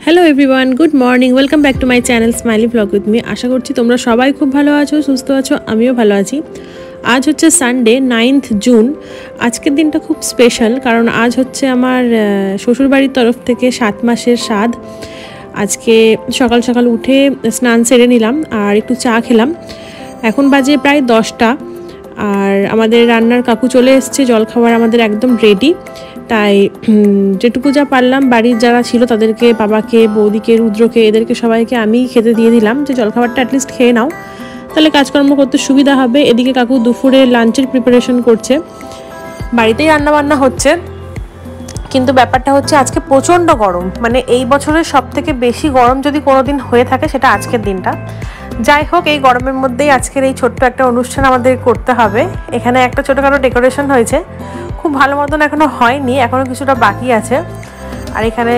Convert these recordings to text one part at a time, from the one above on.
Hello everyone, good morning, welcome back to my channel smiley blog with me. আশা করছি তোমরা সবাই খুব ভালো আছো, সুস্থ আছো, আমিও ভালো আছি। আজ হচ্ছে সানডে 9th জুন। আজকের দিনটা খুব স্পেশাল, কারণ আজ হচ্ছে আমার শ্বশুরবাড়ির তরফ থেকে 7 মাসের শ্রাদ্ধ। আজকে সকাল সকাল উঠে স্নান সেরে নিলাম আর একটু চা খেলাম। এখন বাজে প্রায় 10টা, আর আমাদের রান্নার কাকু চলে এসছে, জলখাবার আমাদের একদম রেডি। তাই যেটুকু যা পারলাম বাড়ির যারা ছিল তাদেরকে, বাবাকে, বৌদিকে, রুদ্রকে, এদেরকে সবাইকে আমি খেতে দিয়ে দিলাম যে জলখাবারটা অ্যাটলিস্ট খেয়ে নাও, তাহলে কাজকর্ম করতে সুবিধা হবে। এদিকে কাকু দুপুরে লাঞ্চের প্রিপারেশন করছে, বাড়িতেই রান্নাবান্না হচ্ছে। কিন্তু ব্যাপারটা হচ্ছে আজকে প্রচণ্ড গরম, মানে এই বছরের সব থেকে বেশি গরম যদি কোনো দিন হয়ে থাকে সেটা আজকের দিনটা। যাই হোক, এই গরমের মধ্যেই আজকের এই ছোট্ট একটা অনুষ্ঠান আমাদের করতে হবে। এখানে একটা ছোটোখাটো ডেকোরেশন হয়েছে, খুব ভালো মতন এখনও হয়নি, এখনও কিছুটা বাকি আছে। আর এখানে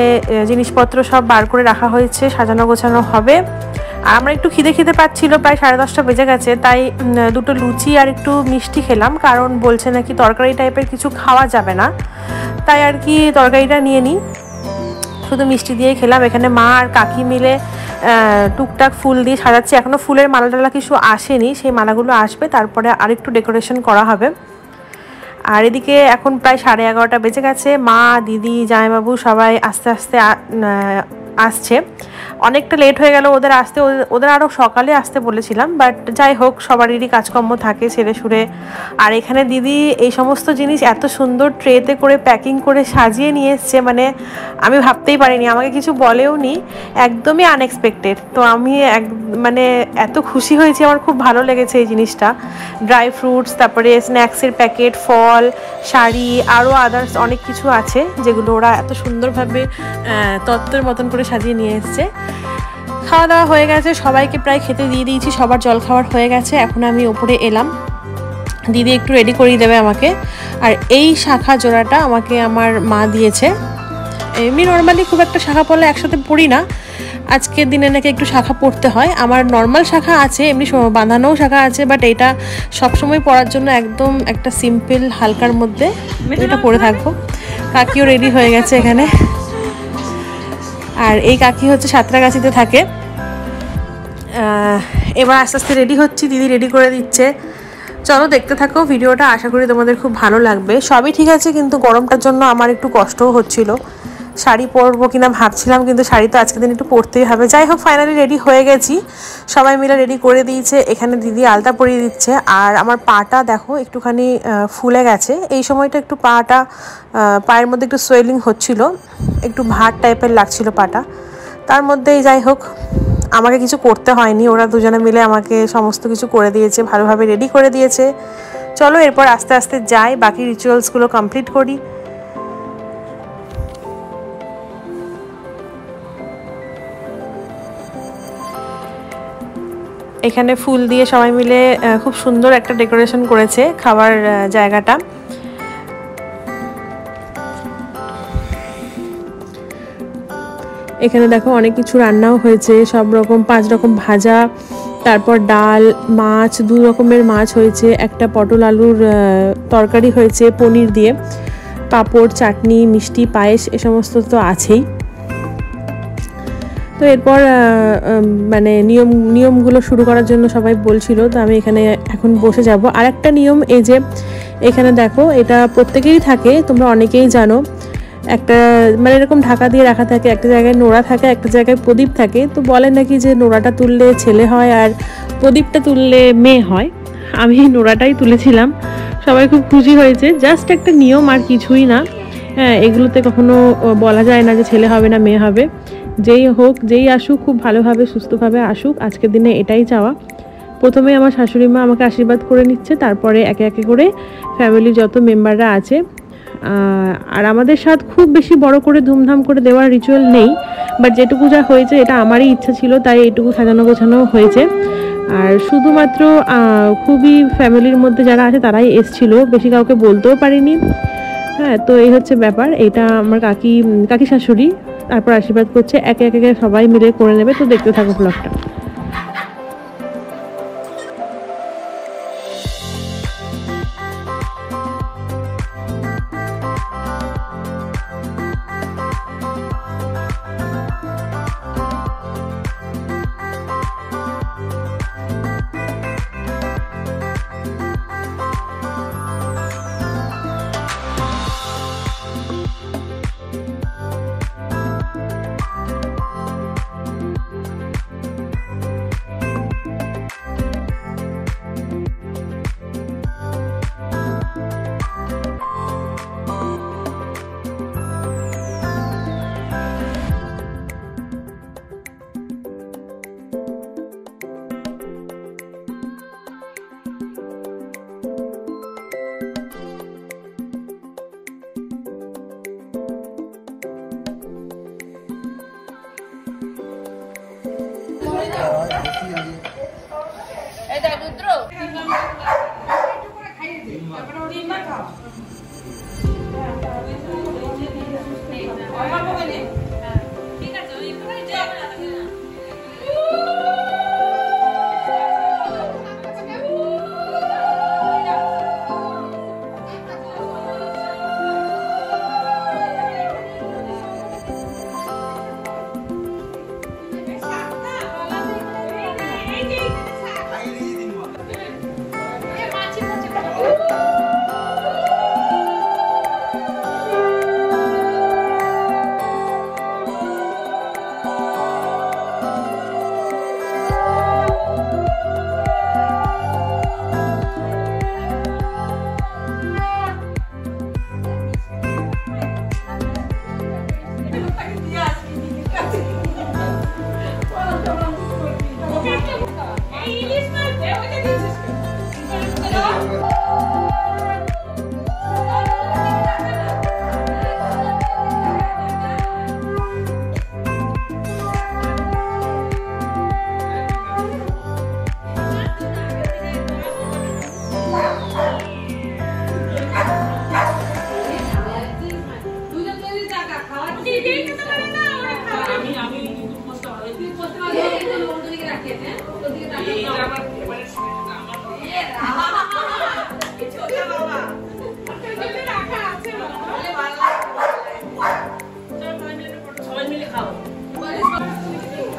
জিনিসপত্র সব বার করে রাখা হয়েছে, সাজানো গোছানো হবে। আর আমরা একটু খিদে পাচ্ছিল, প্রায় 10:30 বেজে গেছে, তাই দুটো লুচি আর একটু মিষ্টি খেলাম, কারণ বলছে নাকি তরকারি টাইপের কিছু খাওয়া যাবে না, তাই আর কি তরকারিটা নিয়ে নিই, শুধু মিষ্টি দিয়েই খেলাম। এখানে মা আর কাকি মিলে টুকটাক ফুল দিয়ে সাজাচ্ছে, এখনও ফুলের মালা টালা কিছু আসেনি, সেই মালাগুলো আসবে, তারপরে আরেকটু ডেকোরেশন করা হবে। আর এদিকে এখন প্রায় 11:30 বেজে গেছে, মা, দিদি, জামাইবাবু সবাই আস্তে আস্তে আসছে। অনেকটা লেট হয়ে গেল ওদের আসতে, ওদের আরও সকালে আসতে বলেছিলাম, বাট যাই হোক, সবারই কাজকর্ম থাকে সেরে সুরে। আর এখানে দিদি এই সমস্ত জিনিস এত সুন্দর ট্রেতে করে প্যাকিং করে সাজিয়ে নিয়ে এসছে, মানে আমি ভাবতেই পারিনি, আমাকে কিছু বলেও নি, একদমই আনএক্সপেক্টেড। তো আমি মানে এত খুশি হয়েছি, আমার খুব ভালো লেগেছে এই জিনিসটা। ড্রাই ফ্রুটস, তারপরে স্ন্যাক্সের প্যাকেট, ফল, শাড়ি, আরও আদার্স অনেক কিছু আছে, যেগুলো ওরা এত সুন্দরভাবে তত্ত্বের মতন করে সাজিয়ে নিয়ে এসছে। খাওয়া দাওয়া হয়ে গেছে, সবাইকে প্রায় খেতে দিয়ে দিয়েছি, সবার জলখাবার হয়ে গেছে। এখন আমি ওপরে এলাম, দিদি একটু রেডি করিয়ে দেবে আমাকে। আর এই শাখা জোড়াটা আমাকে আমার মা দিয়েছে। এমনি নর্মালি খুব একটা শাখা পরলে একসাথে পরি না, আজকের দিনে নাকি একটু শাখা পরতে হয়। আমার নর্মাল শাখা আছে, এমনি বাঁধানোও শাখা আছে, বাট এটা সবসময় পরার জন্য একদম একটা সিম্পল হালকার মধ্যে এটা পরে থাকবো। কাকিও রেডি হয়ে গেছে এখানে। আর এই কাকি হচ্ছে সাঁতরাগাছিতে থাকে। এবার আস্তে আস্তে রেডি হচ্ছি, দিদি রেডি করে দিচ্ছে। চলো দেখতে থাকো ভিডিওটা, আশা করি তোমাদের খুব ভালো লাগবে। সবই ঠিক আছে, কিন্তু গরমটার জন্য আমার একটু কষ্টও হচ্ছিল। শাড়ি পরবো কিনা ভাবছিলাম, কিন্তু শাড়ি তো আজকের দিন একটু পরতেই হবে। যাই হোক, ফাইনালি রেডি হয়ে গেছি, সবাই মিলে রেডি করে দিয়েছে। এখানে দিদি আলতা পরিয়ে দিচ্ছে। আর আমার পাটা দেখো একটুখানি ফুলে গেছে, এই সময়টা একটু পায়ের মধ্যে একটু সোয়েলিং হচ্ছিল, একটু ভার টাইপের লাগছিল পাটা। তার মধ্যেই যাই হোক, আমাকে কিছু করতে হয়নি, ওরা দুজনে মিলে আমাকে সমস্ত কিছু করে দিয়েছে, ভালোভাবে রেডি করে দিয়েছে। চলো এরপর আস্তে আস্তে যাই, বাকি রিচুয়ালসগুলো কমপ্লিট করি। এখানে ফুল দিয়ে সবাই মিলে খুব সুন্দর একটা ডেকোরেশন করেছে খাবার জায়গাটা। এখানে দেখো অনেক কিছু রান্নাও হয়েছে, সব রকম 5 রকম ভাজা, তারপর ডাল, মাছ, 2 রকমের মাছ হয়েছে, একটা পটল আলুর তরকারি হয়েছে পনির দিয়ে, পাঁপড়, চাটনি, মিষ্টি, পায়েস, এ সমস্ত তো আছেই। তো এরপর মানে নিয়মগুলো শুরু করার জন্য সবাই বলছিল, তো আমি এখানে এখন বসে যাব। আর একটা নিয়ম এই যে এখানে দেখো, এটা প্রত্যেকেরই থাকে, তোমরা অনেকেই জানো, একটা মানে এরকম ঢাকা দিয়ে রাখা থাকে, একটা জায়গায় নোড়া থাকে, একটা জায়গায় প্রদীপ থাকে। তো বলে নাকি যে নোড়াটা তুললে ছেলে হয় আর প্রদীপটা তুললে মেয়ে হয়। আমি নোড়াটাই তুলেছিলাম, সবাই খুব খুশি হয়েছে। জাস্ট একটা নিয়ম, আর কিছুই না। হ্যাঁ, এগুলোতে কখনো বলা যায় না যে ছেলে হবে না মেয়ে হবে, যেই হোক, যেই আসুক, খুব ভালোভাবে সুস্থভাবে আসুক, আজকের দিনে এটাই চাওয়া। প্রথমে আমার শাশুড়ি মা আমাকে আশীর্বাদ করে নিচ্ছে, তারপরে একে একে করে ফ্যামিলির যত মেম্বাররা আছে। আর আমাদের সাথে খুব বেশি বড় করে ধুমধাম করে দেওয়ার রিচুয়াল নেই, বাট যেটুকু যা হয়েছে এটা আমারই ইচ্ছা ছিল, তাই এইটুকু সাজানো গোছানো হয়েছে। আর শুধুমাত্র খুবই ফ্যামিলির মধ্যে যারা আছে তারাই এসছিল, বেশি কাউকে বলতেও পারিনি। হ্যাঁ, তো এই হচ্ছে ব্যাপার। এটা আমার কাকি শাশুড়ি তারপর আশীর্বাদ করছে, একে একে সবাই মিলে করে নেবে। তো দেখতে থাকো ব্লগটা।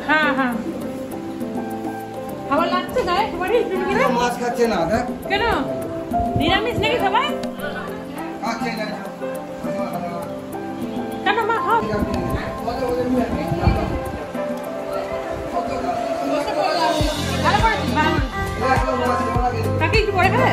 হ্যাঁ হ্যাঁ খাবার লাগছে গায়ে তোমার মাছ খাচ্ছে না দেখ কেন নিরামিষ নাকি খাবার খাচ্ছে না কেন মা খাও কাকে একটু পরে খাবে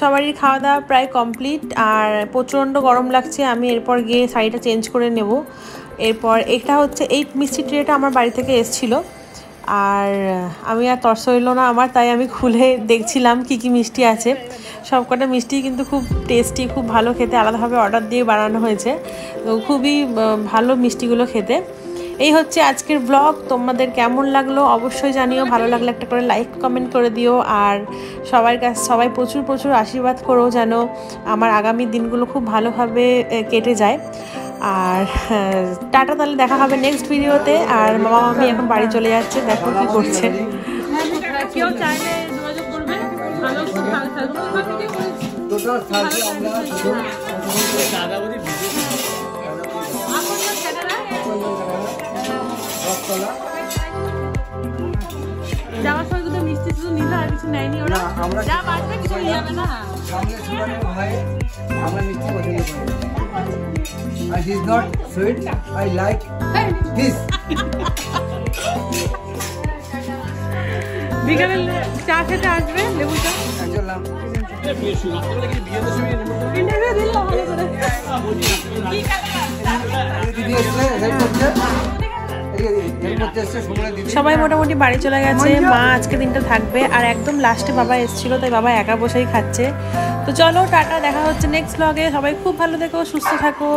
সবারই খাওয়া দাওয়া প্রায় কমপ্লিট আর প্রচণ্ড গরম লাগছে। আমি এরপর গিয়ে শাড়িটা চেঞ্জ করে নেব। এরপর এটা হচ্ছে এই মিষ্টি ট্রেটা আমার বাড়ি থেকে এসেছিলো আর আমি আর তর্স হইল না আমার, তাই আমি খুলে দেখছিলাম কি কি মিষ্টি আছে। সবকটা মিষ্টি কিন্তু খুব টেস্টি, খুব ভালো খেতে, আলাদাভাবে অর্ডার দিয়ে বানানো হয়েছে, তো খুবই ভালো মিষ্টিগুলো খেতে। এই হচ্ছে আজকের ব্লগ। তোমাদের কেমন লাগলো অবশ্যই জানিও, ভালো লাগলে একটা করে লাইক কমেন্ট করে দিও। আর সবাই প্রচুর প্রচুর আশীর্বাদ করো যেন আমার আগামী দিনগুলো খুব ভালোভাবে কেটে যায়। আর টাটা, তাহলে দেখা হবে নেক্সট ভিডিওতে। আর মামা মামি এখন বাড়ি চলে যাচ্ছে, দেখো কি করছে। কেউ চাইলে যোগাযোগ করবে, যাওয়ার সময় তো মিষ্টি শুধু নিল আর কিছু নেয়নি ওরা, যা বাঁচবে কিছু নিয়ে যাবে না। আমরা মিষ্টি পছন্দ করি। And he's not sweet. I like this. বিকালে চা খেতে আসবে, লেবু চা। চললাম। ইন্টারভিউ দিল ভালো করে। দিদি এসে হেল্প করছে। সবাই মোটামুটি বাড়ি চলে গেছে। মা আজকে দিনটা থাকবে আর একদম লাস্টে বাবা এসেছিল, তাই বাবা একা বসেই খাচ্ছে। তো চলো টাটা, দেখা হচ্ছে নেক্সট ব্লগে। সবাই খুব ভালো থেকো, সুস্থ থাকো।